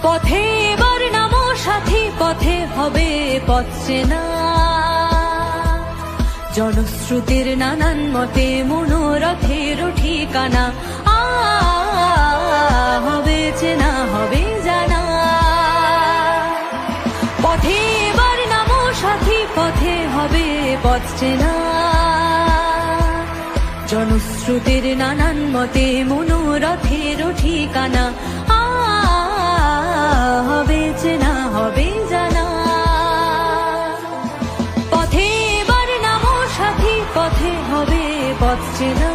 পথে এবার নামো সাথী, পথে হবে পথ চেনা। জনশ্রুতির নানান মতে মনোরথের ঠিকানা, হবে চেনা হবে জানা। পথে এবার নামো সাথী, পথে হবে পথ চেনা। জনশ্রুতির নানান মতে মনোরথের ঠিকানা, হবে চেনা হবে জানা। পথে এবার নামো সাথী, পথে হবে পথ চেনা।